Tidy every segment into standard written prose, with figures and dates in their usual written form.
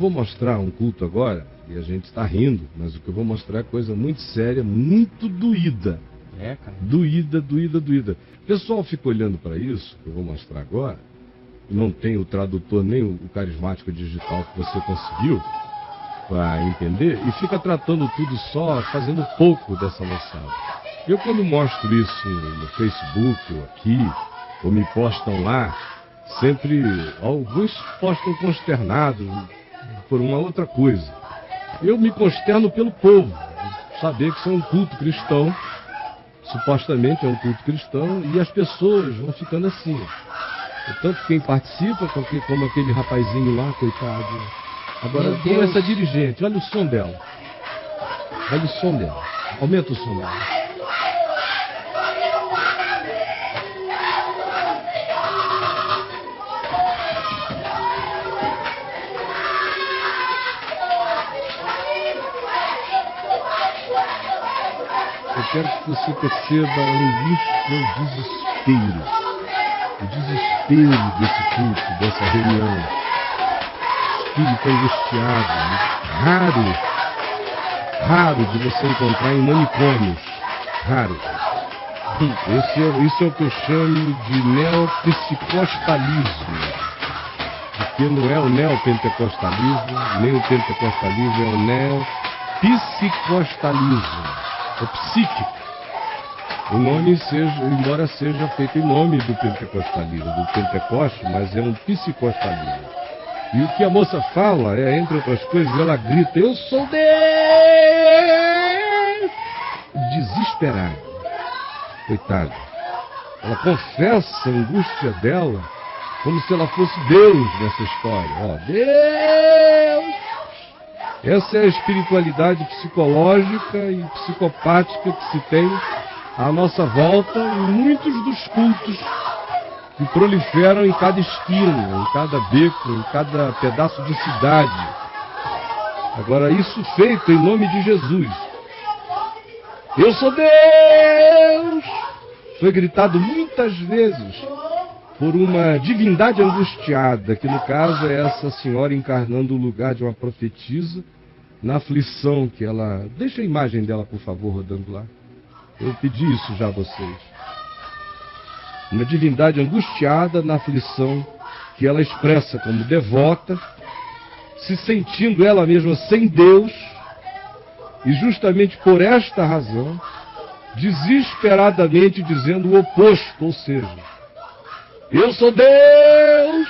Vou mostrar um culto agora, e a gente está rindo, mas o que eu vou mostrar é coisa muito séria, muito doída. É, cara. Doída. O pessoal fica olhando para isso, que eu vou mostrar agora, não tem o tradutor nem o carismático digital que você conseguiu para entender, e fica tratando tudo só, fazendo pouco dessa moçada. Eu, quando mostro isso no Facebook ou aqui, ou me postam lá, sempre, alguns postam consternados por uma outra coisa. Eu me consterno pelo povo, saber que isso é um culto cristão, supostamente é um culto cristão, e as pessoas vão ficando assim. Tanto quem participa, como aquele rapazinho lá, coitado. Agora, com essa dirigente, olha o som dela. Olha o som dela. Aumenta o som dela. Eu quero que você perceba a angústia, o desespero. O desespero desse culto, dessa reunião. Espírito angustiado, raro de você encontrar em manicômios, raro. Isso é o que eu chamo de neopsicostalismo, porque não é o neopentecostalismo, nem o pentecostalismo, é o neopsicostalismo, é psíquico. O nome embora seja feito em nome do pentecostalismo, do Pentecoste, mas é um psicostalismo. E o que a moça fala é, entre outras coisas, ela grita, eu sou Deus! Desesperada. Coitada. Ela confessa a angústia dela como se ela fosse Deus nessa história. Ó, Deus! Essa é a espiritualidade psicológica e psicopática que se tem à nossa volta em muitos dos cultos que proliferam em cada esquina, em cada beco, em cada pedaço de cidade. Agora, isso feito em nome de Jesus. Eu sou Deus! Foi gritado muitas vezes por uma divindade angustiada, que no caso é essa senhora encarnando o lugar de uma profetisa, na aflição que ela... Deixa a imagem dela, por favor, rodando lá. Eu pedi isso já a vocês. Uma divindade angustiada na aflição que ela expressa como devota, se sentindo ela mesma sem Deus, e justamente por esta razão, desesperadamente dizendo o oposto, ou seja, eu sou Deus,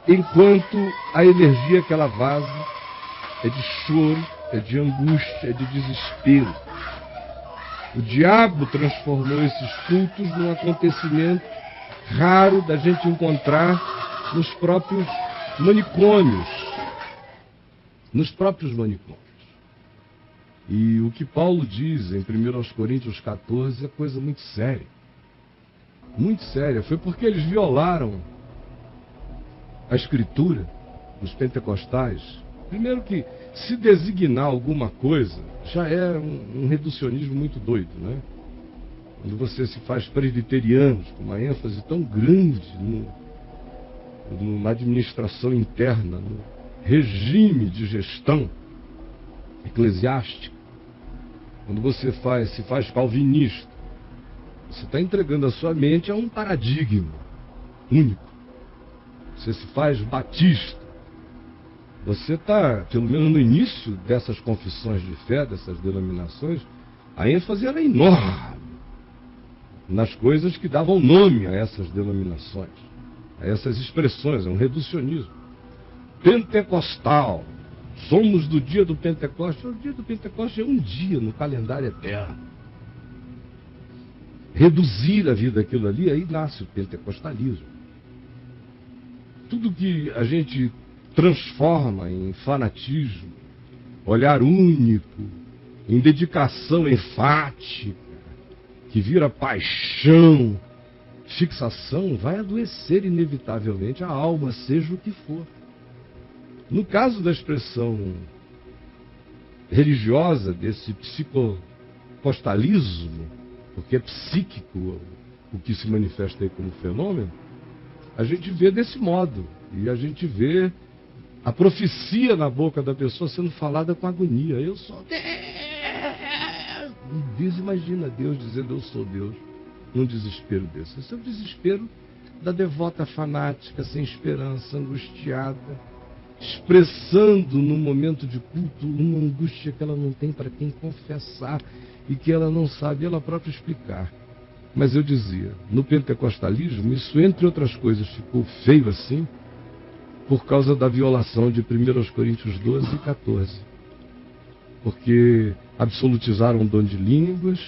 enquanto a energia que ela vaza é de choro, é de angústia, é de desespero. O diabo transformou esses cultos num acontecimento raro da gente encontrar nos próprios manicômios. Nos próprios manicômios. E o que Paulo diz em 1 Coríntios 14 é coisa muito séria. Muito séria. Foi porque eles violaram a Escritura, os pentecostais. Primeiro que se designar alguma coisa já é um reducionismo muito doido, né? Quando você se faz presbiteriano, com uma ênfase tão grande na administração interna, no regime de gestão eclesiástica, quando você se faz calvinista, você está entregando a sua mente a um paradigma único. Você se faz batista, você está, pelo menos no início dessas confissões de fé, dessas denominações, a ênfase era enorme nas coisas que davam nome a essas denominações, a essas expressões, é um reducionismo. Pentecostal, somos do dia do Pentecoste. O dia do Pentecoste é um dia no calendário eterno. Reduzir a vida aquilo ali, aí nasce o pentecostalismo. Tudo que a gente transforma em fanatismo, olhar único, em dedicação enfática, que vira paixão, fixação, vai adoecer inevitavelmente a alma, seja o que for. No caso da expressão religiosa, desse psicopostalismo, porque é psíquico o que se manifesta aí como fenômeno, a gente vê desse modo. E a gente vê a profecia na boca da pessoa sendo falada com agonia. Eu sou Deus. Deus, imagina Deus dizendo eu sou Deus num desespero desse. Esse é o desespero da devota fanática, sem esperança, angustiada, expressando num momento de culto uma angústia que ela não tem para quem confessar e que ela não sabe ela própria explicar. Mas eu dizia, no pentecostalismo, isso, entre outras coisas, ficou feio assim, por causa da violação de 1 Coríntios 12 e 14. Porque absolutizaram o dom de línguas,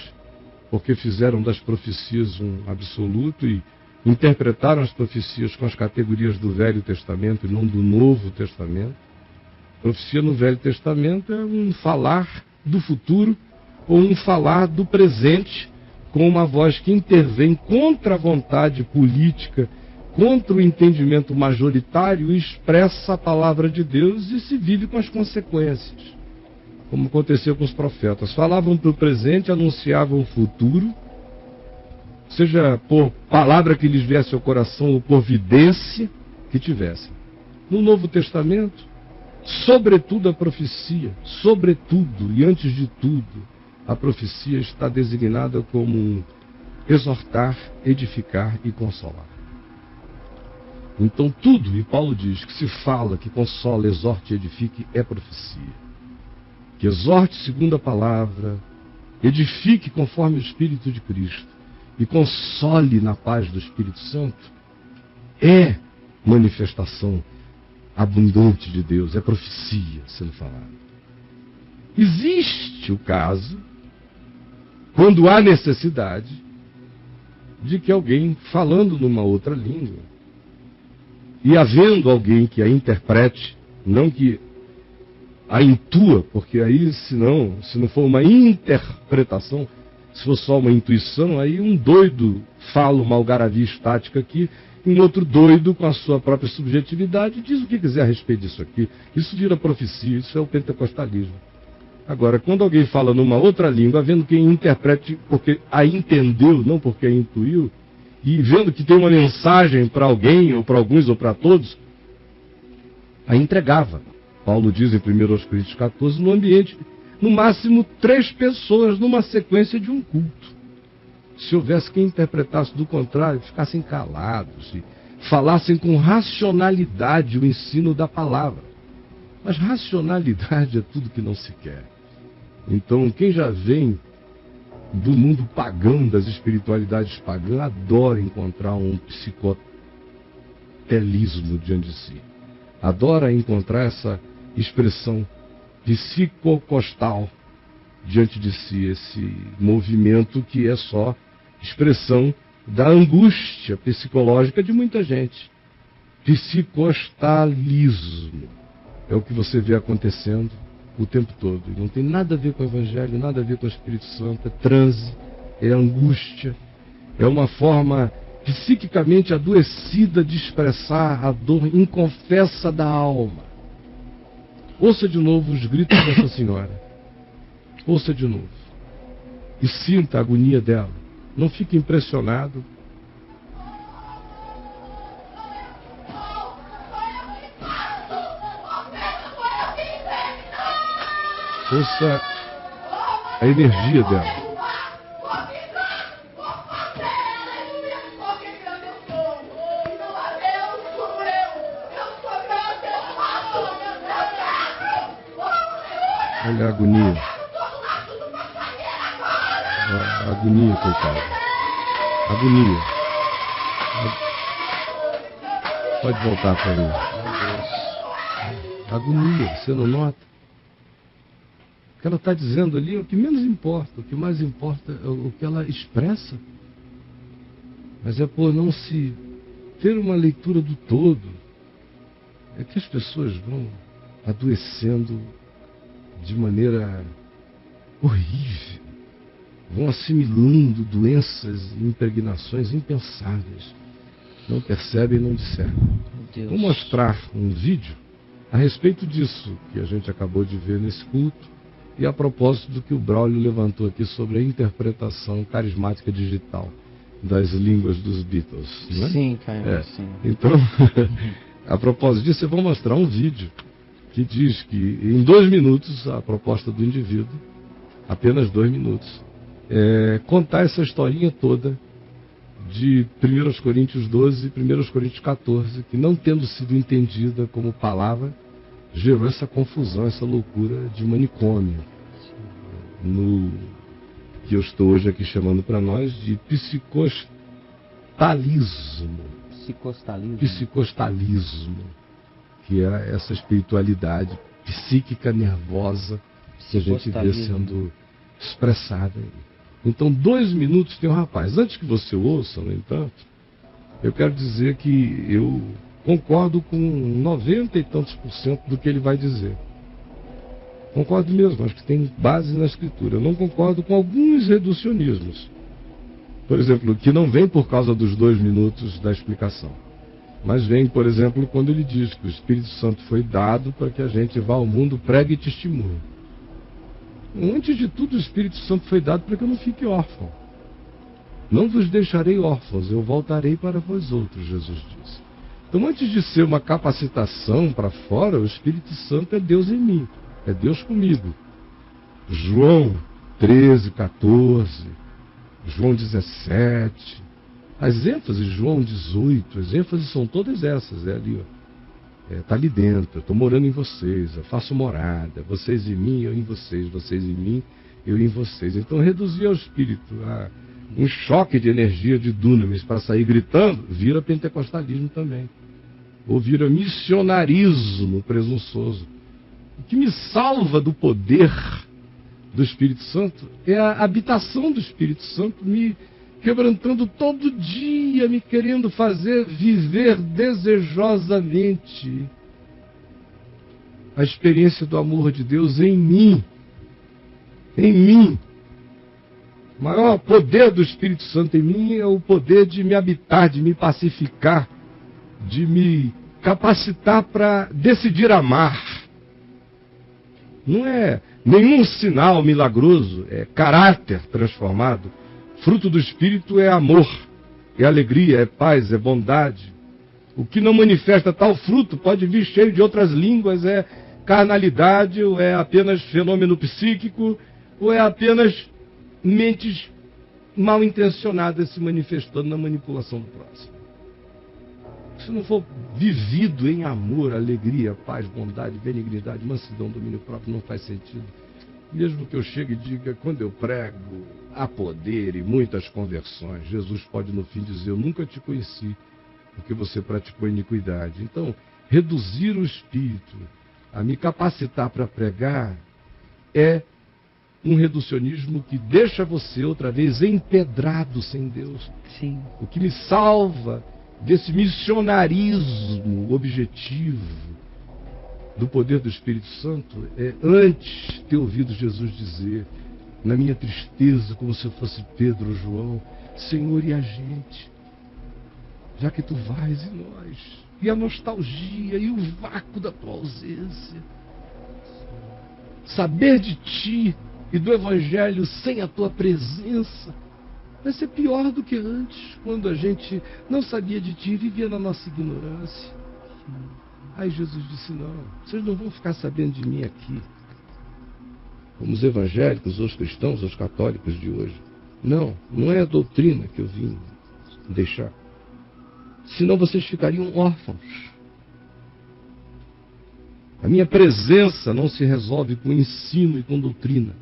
porque fizeram das profecias um absoluto e interpretaram as profecias com as categorias do Velho Testamento e não do Novo Testamento. Profecia no Velho Testamento é um falar do futuro ou um falar do presente, com uma voz que intervém contra a vontade política, contra o entendimento majoritário, e expressa a palavra de Deus e se vive com as consequências. Como aconteceu com os profetas. Falavam para o presente, anunciavam o futuro, seja por palavra que lhes viesse ao coração ou por vidência que tivessem. No Novo Testamento, sobretudo a profecia, sobretudo e antes de tudo, a profecia está designada como exortar, edificar e consolar. Então tudo, e Paulo diz, que se fala, que consola, exorte e edifique, é profecia. Que exorte segundo a palavra, edifique conforme o Espírito de Cristo e console na paz do Espírito Santo, é manifestação abundante de Deus, é profecia sendo falada. Existe o caso, quando há necessidade, de que alguém falando numa outra língua, e havendo alguém que a interprete, não que a intua, porque aí, se não for uma interpretação, se for só uma intuição, aí um doido fala uma algaravia estática aqui, e um outro doido, com a sua própria subjetividade, diz o que quiser a respeito disso aqui. Isso vira profecia, isso é o pentecostalismo. Agora, quando alguém fala numa outra língua, vendo quem interprete porque a entendeu, não porque a intuiu, e vendo que tem uma mensagem para alguém, ou para alguns, ou para todos, a entregava. Paulo diz em 1 Coríntios 14, no ambiente, no máximo 3 pessoas numa sequência de um culto. Se houvesse quem interpretasse do contrário, ficassem calados e falassem com racionalidade o ensino da palavra. Mas racionalidade é tudo que não se quer. Então, quem já vem do mundo pagão, das espiritualidades pagãs, adora encontrar um psicotelismo diante de si. Adora encontrar essa expressão psicocostal diante de si, esse movimento que é só expressão da angústia psicológica de muita gente. Psicostalismo é o que você vê acontecendo o tempo todo. E não tem nada a ver com o Evangelho, nada a ver com o Espírito Santo, é transe, é angústia, é uma forma psiquicamente adoecida de expressar a dor inconfessa da alma. Ouça de novo os gritos dessa senhora. Ouça de novo. E sinta a agonia dela. Não fique impressionado. Ouça a energia dela. Olha a agonia. A agonia, coitado. Agonia. Pode voltar para mim. Agonia, você não nota? O que ela está dizendo ali é o que menos importa. O que mais importa é o que ela expressa. Mas é por não se ter uma leitura do todo, é que as pessoas vão adoecendo de maneira horrível. Vão assimilando doenças e impregnações impensáveis. Não percebem e não discernem. Vou mostrar um vídeo a respeito disso que a gente acabou de ver nesse culto e a propósito do que o Braulio levantou aqui sobre a interpretação carismática digital das línguas dos Beatles. Não é? Sim, Caio, sim. Então, a propósito disso, eu vou mostrar um vídeo que diz que em 2 minutos, a proposta do indivíduo, apenas 2 minutos, contar essa historinha toda de 1 Coríntios 12 e 1 Coríntios 14, que não tendo sido entendida como palavra, gerou essa confusão, essa loucura de manicômio, no que eu estou hoje aqui chamando para nós de psicostalismo, que é essa espiritualidade psíquica nervosa que a gente vê sendo expressada. Então, 2 minutos tem um rapaz. Antes que você ouça, no entanto, eu quero dizer que eu concordo com 90 e tantos % do que ele vai dizer. Concordo mesmo, acho que tem base na Escritura. Eu não concordo com alguns reducionismos. Por exemplo, que não vem por causa dos 2 minutos da explicação. Mas vem, por exemplo, quando ele diz que o Espírito Santo foi dado para que a gente vá ao mundo, pregue e testemunhe. Antes de tudo, o Espírito Santo foi dado para que eu não fique órfão. Não vos deixarei órfãos, eu voltarei para vós outros, Jesus disse. Então, antes de ser uma capacitação para fora, o Espírito Santo é Deus em mim, é Deus comigo. João 13, 14, João 17, as ênfases, João 18, as ênfases são todas essas, ali, ó. Está ali dentro, eu estou morando em vocês, eu faço morada, vocês em mim, eu em vocês, vocês em mim, eu em vocês. Então, reduzir ao espírito a um choque de energia de dunamis para sair gritando, vira pentecostalismo também. Ou vira missionarismo presunçoso. O que me salva do poder do Espírito Santo é a habitação do Espírito Santo me quebrantando todo dia, me querendo fazer viver desejosamente a experiência do amor de Deus em mim. Em mim. O maior poder do Espírito Santo em mim é o poder de me habitar, de me pacificar, de me capacitar para decidir amar. Não é nenhum sinal milagroso, é caráter transformado. Fruto do Espírito é amor, é alegria, é paz, é bondade. O que não manifesta tal fruto pode vir cheio de outras línguas, é carnalidade, ou é apenas fenômeno psíquico, ou é apenas mentes mal intencionadas se manifestando na manipulação do próximo. Se não for vivido em amor, alegria, paz, bondade, benignidade, mansidão, domínio próprio, não faz sentido. Mesmo que eu chegue e diga, quando eu prego, há poder e muitas conversões, Jesus pode no fim dizer, eu nunca te conheci, porque você praticou iniquidade. Então, reduzir o espírito a me capacitar para pregar é um reducionismo que deixa você outra vez empedrado sem Deus. Sim. O que me salva desse missionarismo objetivo do poder do Espírito Santo é antes ter ouvido Jesus dizer, na minha tristeza, como se eu fosse Pedro ou João, Senhor, e a gente? Já que tu vais, e nós? E a nostalgia, e o vácuo da tua ausência? Saber de ti e do Evangelho sem a tua presença vai ser pior do que antes, quando a gente não sabia de ti e vivia na nossa ignorância. Aí Jesus disse, não, vocês não vão ficar sabendo de mim aqui, como os evangélicos, os cristãos, os católicos de hoje. Não, não é a doutrina que eu vim deixar. Senão vocês ficariam órfãos. A minha presença não se resolve com ensino e com doutrina.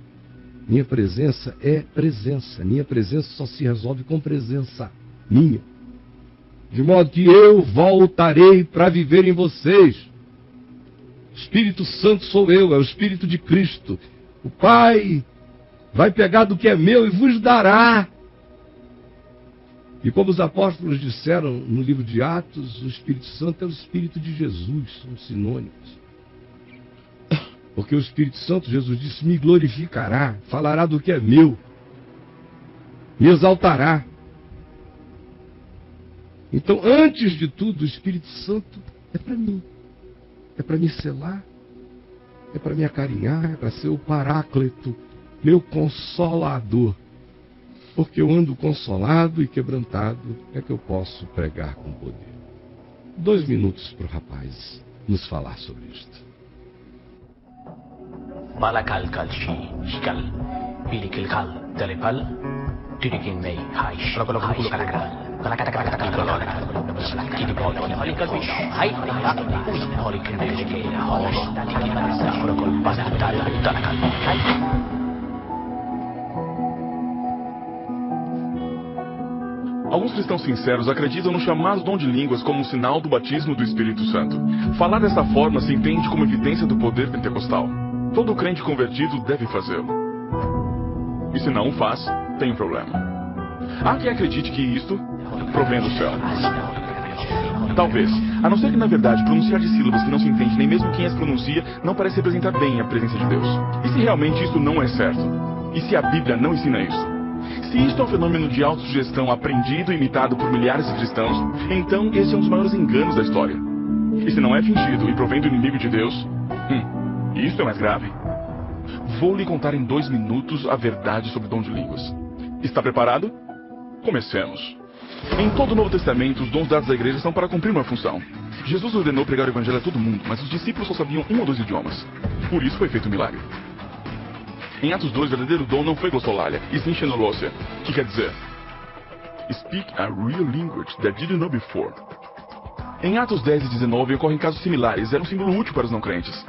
Minha presença é presença. Minha presença só se resolve com presença minha. De modo que eu voltarei para viver em vocês. Espírito Santo sou eu, é o Espírito de Cristo. O Pai vai pegar do que é meu e vos dará. E como os apóstolos disseram no livro de Atos, o Espírito Santo é o Espírito de Jesus, são sinônimos. Porque o Espírito Santo, Jesus disse, me glorificará, falará do que é meu, me exaltará. Então, antes de tudo, o Espírito Santo é para mim. É para me selar, é para me acarinhar, é para ser o Paráclito, meu consolador. Porque eu ando consolado e quebrantado, é que eu posso pregar com poder. 2 minutos para o rapaz nos falar sobre isto. Balakal kalshi shikal bilikil kal telepal tirikin mei haish haish kalakal kalakata kalakata kalakal kidi bol holikal bish hai holikal bish ke holish holikal basal talakal Alguns cristãos sinceros acreditam no chamado dom de línguas como um sinal do batismo do Espírito Santo. Falar dessa forma se entende como evidência do poder pentecostal. Todo crente convertido deve fazê-lo. E se não o faz, tem um problema. Há quem acredite que isto provém do céu. Talvez, a não ser que na verdade pronunciar de sílabas que não se entende nem mesmo quem as pronuncia não parece representar bem a presença de Deus. E se realmente isso não é certo? E se a Bíblia não ensina isso? Se isto é um fenômeno de autossugestão aprendido e imitado por milhares de cristãos, então esse é um dos maiores enganos da história. E se não é fingido e provém do inimigo de Deus, isto é mais grave. Vou lhe contar em 2 minutos a verdade sobre o dom de línguas. Está preparado? Comecemos. Em todo o Novo Testamento, os dons dados à igreja são para cumprir uma função. Jesus ordenou pregar o evangelho a todo mundo, mas os discípulos só sabiam 1 ou 2 idiomas. Por isso foi feito um milagre. Em Atos 2, o verdadeiro dom não foi glossolalia, e sim xenolosia, que quer dizer Speak a real language that didn't know before. Em Atos 10 e 19 ocorrem casos similares, era um símbolo útil para os não crentes.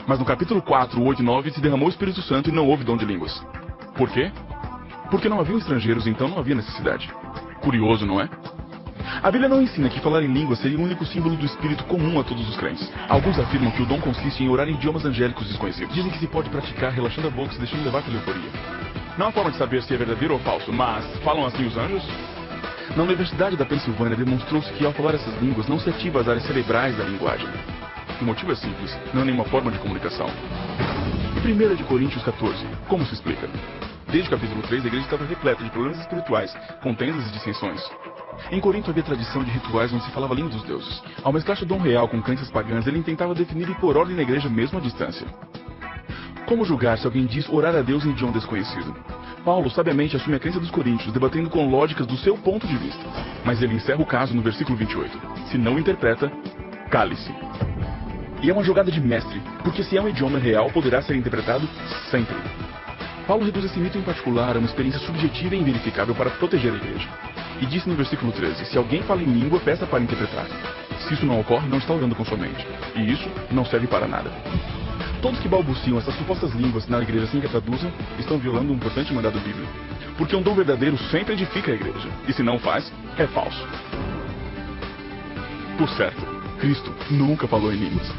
Mas no capítulo 4, 8 e 9 se derramou o Espírito Santo e não houve dom de línguas. Por quê? Porque não haviam estrangeiros, então não havia necessidade. Curioso, não é? A Bíblia não ensina que falar em línguas seria o único símbolo do Espírito comum a todos os crentes. Alguns afirmam que o dom consiste em orar em idiomas angélicos desconhecidos. Dizem que se pode praticar relaxando a boca e se deixando levar pela euforia. Não há forma de saber se é verdadeiro ou falso, mas falam assim os anjos? Na Universidade da Pensilvânia demonstrou-se que ao falar essas línguas não se ativa as áreas cerebrais da linguagem. O motivo é simples, não é nenhuma forma de comunicação. E 1 de Coríntios 14, como se explica? Desde o capítulo 3, a igreja estava repleta de problemas espirituais, contendas e dissensões. Em Corinto havia tradição de rituais onde se falava a língua dos deuses. Ao mesclar-se o dom real com crenças pagãs, ele tentava definir e pôr ordem na igreja mesmo à distância. Como julgar se alguém diz orar a Deus em idioma desconhecido? Paulo sabiamente assume a crença dos coríntios, debatendo com lógicas do seu ponto de vista. Mas ele encerra o caso no versículo 28. Se não interpreta, cale-se. E é uma jogada de mestre, porque se é um idioma real, poderá ser interpretado sempre. Paulo reduz esse mito em particular a uma experiência subjetiva e inverificável para proteger a igreja. E disse no versículo 13, se alguém fala em língua, peça para interpretar. Se isso não ocorre, não está orando com sua mente. E isso não serve para nada. Todos que balbuciam essas supostas línguas na igreja sem que a traduzam, estão violando um importante mandado bíblico. Porque um dom verdadeiro sempre edifica a igreja. E se não faz, é falso. Por certo, Cristo nunca falou em línguas.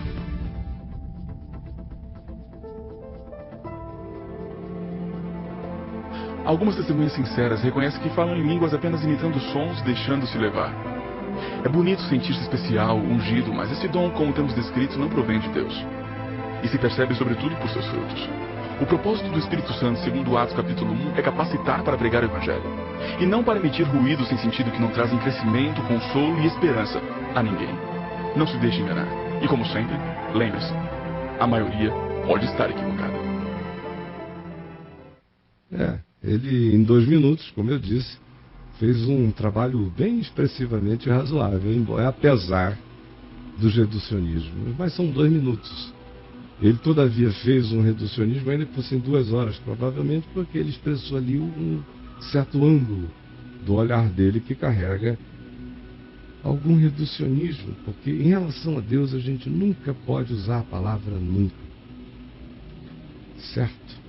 Algumas testemunhas sinceras reconhecem que falam em línguas apenas imitando sons, deixando-se levar. É bonito sentir-se especial, ungido, mas esse dom, como temos descrito, não provém de Deus. E se percebe sobretudo por seus frutos. O propósito do Espírito Santo, segundo Atos capítulo 1, é capacitar para pregar o Evangelho. E não para emitir ruídos sem sentido que não trazem crescimento, consolo e esperança a ninguém. Não se deixe enganar. E como sempre, lembre-se, a maioria pode estar equivocada. Ele, em 2 minutos, como eu disse, fez um trabalho bem expressivamente razoável, apesar dos reducionismos. Mas são 2 minutos. Ele, todavia, fez um reducionismo ainda que fosse em 2 horas, provavelmente porque ele expressou ali um certo ângulo do olhar dele que carrega algum reducionismo, porque em relação a Deus a gente nunca pode usar a palavra nunca. Certo?